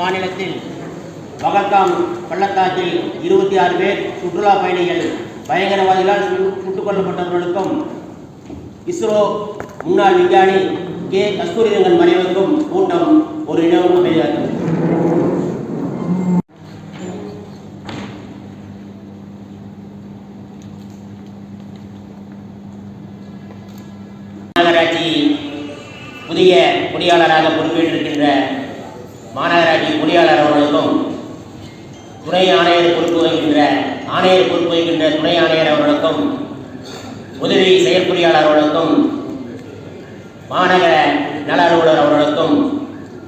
மாநிலத்தில் பகல்காம் பள்ளத்தாக்கில் 26 பேர் சுற்றுலா பயணிகள் பயங்கரவாதிகளால் சுட்டுக் கொல்லப்பட்டவர்களுக்கும் இஸ்ரோ முன்னாள் விஞ்ஞானி கே கஸ்தூரிரங்கன் மறைவுக்கும் கூட்டம் ஒரு இடம் அமைதியாகும். மாநகராட்சி புதிய பொறியாளராக பொறுப்பேற்றிருக்கின்ற மாநகராட்சி பொறியாளர் அவர்களுக்கும் துணை ஆணையர் பொறுப்பு வகிக்கின்ற துணை ஆணையர் அவர்களுக்கும் உதவி செயற்பொறியாளர் அவர்களுக்கும் மாநகர நல அலுவலர் அவர்களுக்கும்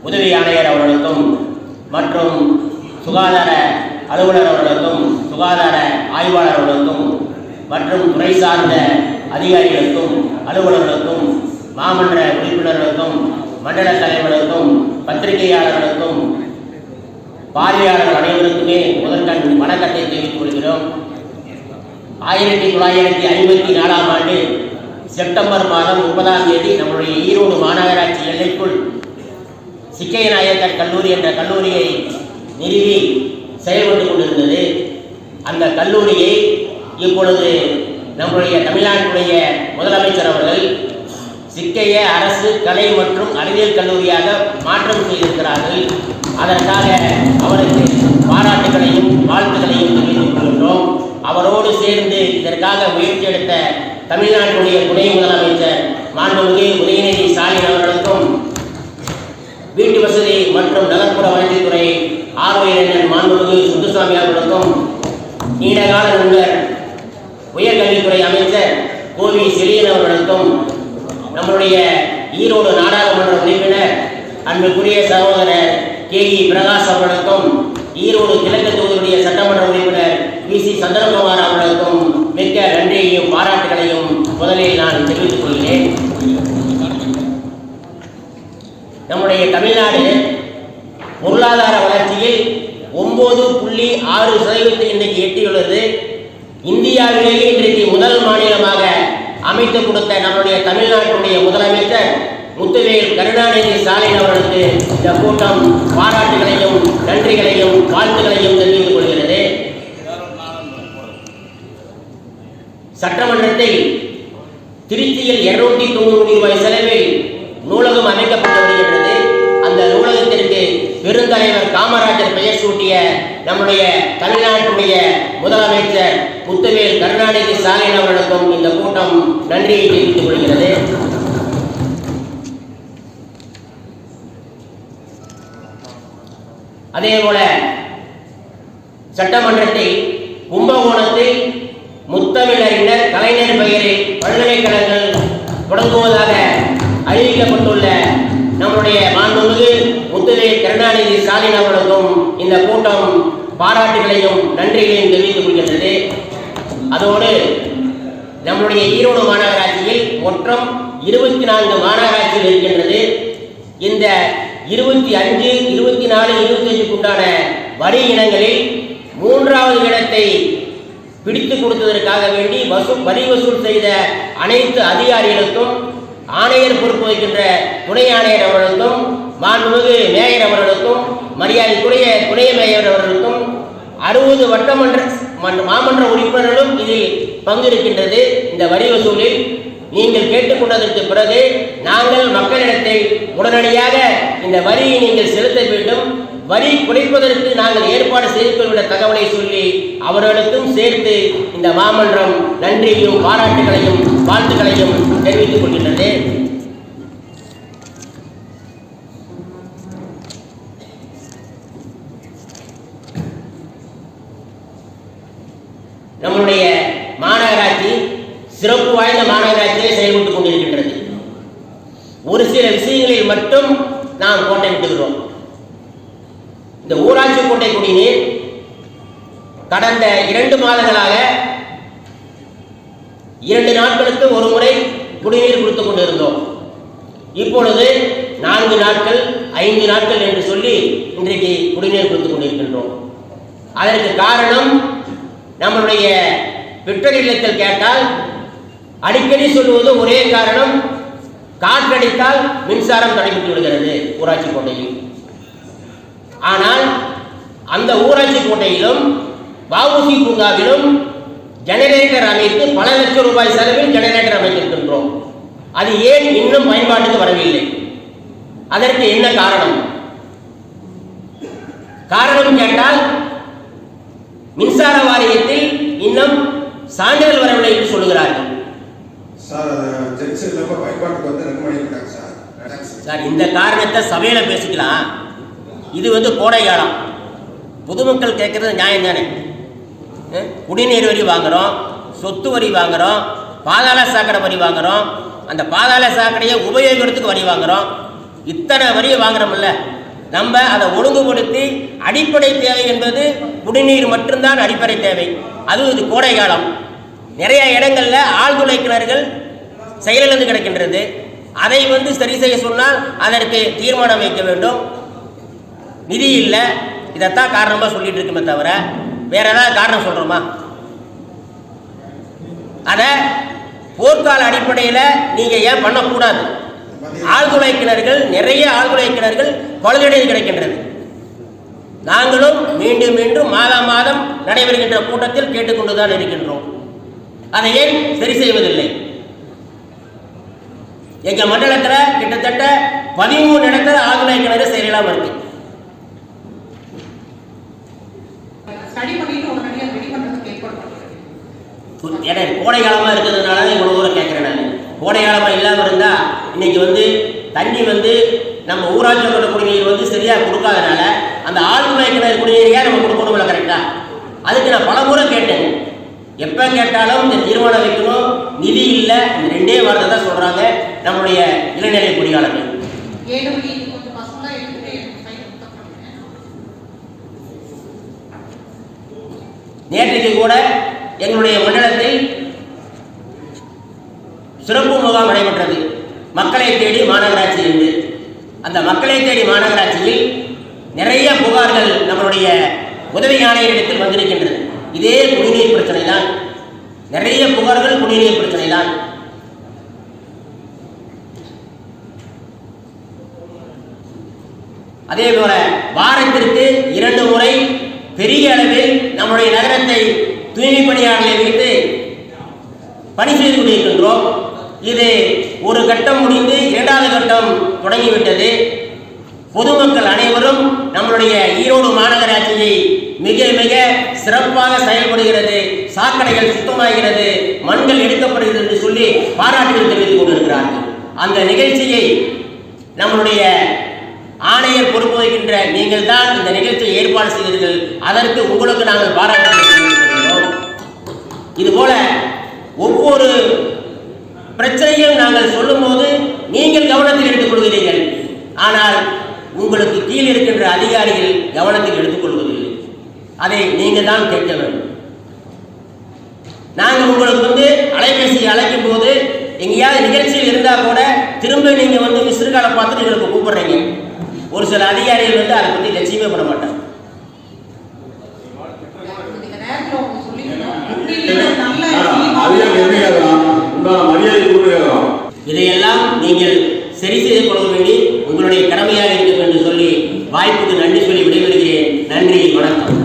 உதவி ஆணையர் அவர்களுக்கும் மற்றும் சுகாதார அலுவலர் அவர்களுக்கும் சுகாதார ஆய்வாளர் அவர்களுக்கும் மற்றும் துறை சார்ந்த அதிகாரிகளுக்கும் அலுவலர்களுக்கும் மாமன்ற உறுப்பினர்களுக்கும் மண்டல தலைவர்களுக்கும் பத்திரிகையாளர்களுக்கும் பார்வையாளர்கள் அனைவருக்குமே முதற்கண் வணக்கத்தை தெரிவித்துக் கொள்கிறோம். 1954ஆம் ஆண்டு செப்டம்பர் மாதம் 30ஆம் தேதி நம்முடைய ஈரோடு மாநகராட்சி எல்லைக்குள் சிக்கைய நாயக்கர் கல்லூரி என்ற கல்லூரியை நிறுவி செயல்பட்டு கொண்டிருந்தது. அந்த கல்லூரியை இப்பொழுது நம்முடைய தமிழ்நாட்டுடைய முதலமைச்சர் அவர்கள் சிக்கைய அரசு கலை மற்றும் அறிவியல் கல்லூரியாக மாற்றம் செய்திருக்கிறார்கள். அதற்காக அவருக்கு பாராட்டுகளையும் வாழ்த்துக்களையும் தெரிவித்துக் கொள்கின்றோம். அவரோடு சேர்ந்து இதற்காக முயற்சி எடுத்த தமிழ்நாட்டுடைய துணை முதலமைச்சர் மாண்புமிகு உதயநிதி ஸ்டாலின் அவர்களுக்கும் வீட்டு வசதி மற்றும் நகர்ப்புற வளர்ச்சித்துறை ஆர்வலர் மாண்புமிகு சுத்துசாமி அவர்களுக்கும் நீண்டகால நண்பர் உயர்கல்வித்துறை அமைச்சர் கோவி செழியன் அவர்களுக்கும் நம்முடைய ஈரோடு நாடாளுமன்ற உறுப்பினர் அன்புக்குரிய சகோதரர் கே.இ. பிரகாஷ் அவர்களுக்கும் ஈரோடு கிழக்கு தொகுதியுடைய சட்டமன்ற உறுப்பினர் பி.சி. சந்திரகுமார் அவர்களுக்கும் மிக்க நன்றியையும் பாராட்டுகளையும் முதலில் நான் தெரிவித்துக் கொள்கிறேன். நம்முடைய தமிழ்நாடு பொருளாதார வளர்ச்சியில் 9.6% இன்றைக்கு எட்டியுள்ளது. இந்தியாவிலேயே இன்றைக்கு முதல் மாநிலமாக அமைத்து கொடுத்த நம்முடைய தமிழ்நாட்டுடைய முதலமைச்சர் முத்துவேல் கருணாநிதி ஸ்டாலின் அவர்களுக்கு இந்த கூட்டம் பாராட்டுகளையும் நன்றிகளையும் வாழ்த்துக்களையும் தெரிவித்துக் கொள்கிறது. சட்டமன்றத்தில் திருச்சியில் 290 கோடி ரூபாய் செலவில் நூலகம் அமைக்கப்பட்டு வருகிறது. அந்த நூலகத்திற்கு பெருந்தலைவர் காமராஜர் பெயர் சூட்டிய நம்முடைய தமிழ்நாட்டுடைய முதலமைச்சர் முத்துவேல் கருணாநிதி ஸ்டாலின் அவர்களுக்கும் இந்த கூட்டம் நன்றியை தெரிவித்துக் கொள்கிறது. அதேபோல சட்டமன்றத்தில் கும்பகோணத்தில் முத்தமிழறிஞர் கலைஞர் பெயரில் பல்கலைக்கழகங்கள் தொடங்குவதாக அறிவிக்கப்பட்டுள்ள நம்முடைய மாண்புமிகு முத்துவேல் கருணாநிதி ஸ்டாலின் அவர்களுக்கும் இந்த கூட்டம் பாராட்டுகளையும் நன்றிகளையும் தெரிவித்துக் கொள்கின்றது. அதோடு நம்முடைய ஈரோடு மாநகராட்சியில் மொத்தம் 24 மாநகராட்சிகள் இருக்கின்றது. இந்த 25, 24, 25 உண்டான வரி இனங்களில் 3வது இடத்தை பிடித்து கொடுத்ததற்காக வேண்டி வரி வசூல் செய்த அனைத்து அதிகாரிகளுக்கும் ஆணையர் பொறுப்பு வகிக்கின்ற துணை ஆணையர் அவர்களுக்கும் மாண்புமிகு மேயர் அவர்களுக்கும் மரியாதைக்குரிய துணை மேயர் அவர்களுக்கும் 60 வட்டமன்ற மாமன்ற உறுப்பினர்களும் இதில் பங்கிருக்கின்றது. இந்த வரி வசூலில் நீங்கள் கேட்டுக்கொண்டதற்கு பிறகு நாங்கள் மக்களிடத்தை உடனடியாக இந்த வரியை நீங்கள் செலுத்த வேண்டும், வரி குறைப்பதற்கு நாங்கள் ஏற்பாடு செய்து கொள்கிற தகவலை சொல்லி அவர்களுக்கும் சேர்த்து இந்த மாமன்றம் நன்றியும் பாராட்டுகளையும் வாழ்த்துக்களையும் தெரிவித்துக் கொள்கின்றது. நம்முடைய மாநகராட்சி சிறப்பு வாய்ந்த மாநகராட்சியை செயல்பட்டுக் கொண்டிருக்கின்றது. ஒரு சில விஷயங்களில் மட்டும் நாம் கோட்டை விட்டுகிறோம். இந்த ஊராட்சி கோட்டை குடிநீர் கடந்த 2 மாதங்களாக 2 நாட்களுக்கு ஒரு முறை குடிநீர் கொடுத்துக் கொண்டிருந்தோம். இப்பொழுது 4 நாட்கள் 5 நாட்கள் என்று சொல்லி இன்றைக்கு குடிநீர் கொடுத்துக் கொண்டிருக்கின்றோம். அதற்கு காரணம் நம்மளுடைய பெற்றோர் இல்லத்தில் கேட்டால் அடிக்கடி சொல்லுவது ஒரே காரணம், காற்றடித்தால் மின்சாரம் தடைபட்டு விடுகிறது ஊராட்சி கோட்டையில். ஆனால் அந்த ஊராட்சி கோட்டையிலும் வஉசி பூங்காவிலும் ஜெனரேட்டர் அமைத்து பல லட்சம் ரூபாய் செலவில் ஜெனரேட்டர் அமைத்திருக்கின்றோம். அது ஏன் இன்னும் பயன்பாட்டுக்கு வரவில்லை? அதற்கு என்ன காரணம்? காரணம் கேட்டால் மின்சார வாரியத்தில் இன்னும் சான்றிதழ் வரவில்லை என்று சொல்லுகிறார்கள். சார், இந்த காரணத்தை சபையில பேசிக்கலாம். இது கோடை காலம், பொதுமக்கள் கேட்கறது நியாயம் தானே. குடிநீர் வரி வாங்குறோம், சொத்து வரி வாங்குறோம், பாதாள சாக்கடை வரி வாங்குறோம், அந்த பாதாள சாக்கடையை உபயோகத்துக்கு வரி வாங்குறோம். இத்தனை வரியை வாங்குறோம்ல, நம்ம அதை ஒழுங்குபடுத்தி அடிப்படை தேவை என்பது குடிநீர் மட்டும்தான் அடிப்படை தேவை. அதுவும் இது கோடை காலம். நிறைய இடங்கள்ல ஆழ்துளை கிணறுகள் செயலிழந்து கிடக்கின்றது. அதை சரி செய்ய சொன்னால் அதற்கு தீர்மானம் வைக்க வேண்டும், நிதி இல்லை. இதைத்தான் காரணமாக சொல்லிட்டு இருக்குமே தவிர வேற ஏதாவது காரணம் சொல்றோமா? அதை போர்க்கால அடிப்படையில் நீங்க ஏன் பண்ணக்கூடாது? ஆழ்துளை கிணறுகள், நிறைய ஆழ்துளை கிணறுகள் பழுதடைந்து கிடக்கின்றது. நாங்களும் மீண்டும் மீண்டும் மாதம் மாதம் நடைபெறுகின்ற கூட்டத்தில் கேட்டுக்கொண்டுதான் இருக்கின்றோம். அதை ஏன் சரி செய்வதில்லை? எங்க மண்டலத்தில் கிட்டத்தட்ட 13 இடத்துல ஆழ்துளை கிணறு செயலாம இருக்கு. கோடை காலமா இருக்கிறதுனால இவ்வளவு தூரம் கேட்கிறேன். நான் கோடை காலமா இல்லாம இருந்தா இன்னைக்கு தண்ணி நம்ம ஊராட்சி மன்ற குடிநீர் சரியா கொடுக்காதனால அந்த ஆழ்துளை கிணறு குடிநீர் ஏன் நம்ம கொடுக்கணும் கரெக்டா? அதுக்கு நான் பல முறை கேட்டேன். எப்ப கேட்டாலும் இந்த தீர்மானம் வைக்கணும், நிதி இல்லை, இந்த 2 வார்த்தை தான் சொல்றாங்க நம்முடைய இளநிலை பொறியாளர்கள். நேற்றைக்கு கூட எங்களுடைய மண்டலத்தில் சிறப்பு முகாம் நடைபெற்றது. மக்களை தேடி மாநகராட்சி என்று. அந்த மக்களை தேடி மாநகராட்சியில் நிறைய புகார்கள் நம்மளுடைய உதவி ஆணையரிடத்தில் வந்திருக்கின்றது. இதே குடிநீர் பிரச்சனை தான். நிறைய புகார்கள் குடிநீர் பிரச்சனை தான். அதே போல வாரத்திற்கு 2 முறை பெரிய அளவில் நம்முடைய நகரத்தை தூய்மை பணியாளர்களை வைத்து பணி செய்து கொண்டிருக்கின்றோம். இது ஒரு கட்டம் முடிந்து 2வது கட்டம் தொடங்கிவிட்டது. பொதுமக்கள் அனைவரும் நம்மளுடைய ஈரோடு மாநகராட்சியை மிக மிக சிறப்பாக செயல்படுகிறது, சாக்கடைகள் சுத்தமாகிறது, மண்கள் எடுக்கப்படுகிறது என்று சொல்லி பாராட்டுகள் தெரிவித்துக் கொண்டிருக்கிறார்கள். அந்த நிகழ்ச்சியை நம்மளுடைய ஆணையர் பொறுப்பு வகிக்கின்ற நீங்கள் தான் இந்த நிகழ்ச்சியை ஏற்பாடு செய்தீர்கள். அதற்கு உங்களுக்கு நாங்கள் பாராட்டுகிறோம். இதுபோல ஒவ்வொரு பிரச்சனையும் நாங்கள் சொல்லும் போது நீங்கள் கவனத்தில் எடுத்துக் கொள்கிறீர்கள். ஆனால் உங்களுக்கு கீழ் இருக்கின்ற அதிகாரிகள் கவனத்தில் எடுத்துக் கொள்வதில்லை. அதை நீங்கள் தான் கேட்க வேண்டும். நாங்கள் உங்களுக்கு அலைபேசி அழைக்கும் போது எங்கேயாவது நிகழ்ச்சியில் இருந்தால் கூட திரும்ப நீங்க விசிறுகால பார்த்து எங்களுக்கு கூப்பிடுறீங்க. ஒரு சில அதிகாரிகள் அதை பற்றி லட்சியமே பண்ண மாட்டாங்க. இதையெல்லாம் நீங்கள் சரி செய்து கொள்ள வேண்டி உங்களுடைய கடமையாக இருக்கும் என்று சொல்லி வாய்ப்புக்கு நன்றி சொல்லி விடைபெறுகிறேன். நன்றி, வணக்கம்.